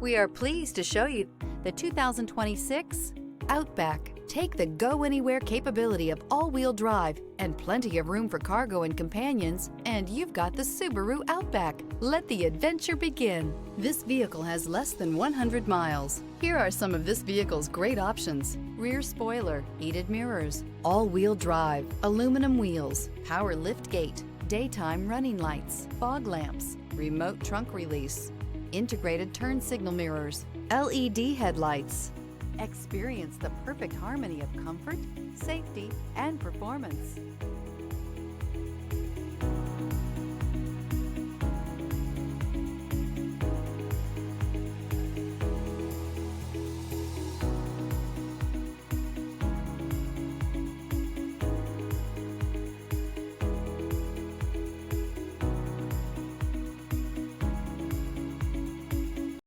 We are pleased to show you the 2026 Outback. Take the go-anywhere capability of all-wheel drive and plenty of room for cargo and companions, and you've got the Subaru Outback. Let the adventure begin. This vehicle has less than 100 miles. Here are some of this vehicle's great options: rear spoiler, heated mirrors, all-wheel drive, aluminum wheels, power liftgate, daytime running lights, fog lamps, remote trunk release, integrated turn signal mirrors, LED headlights. Experience the perfect harmony of comfort, safety, and performance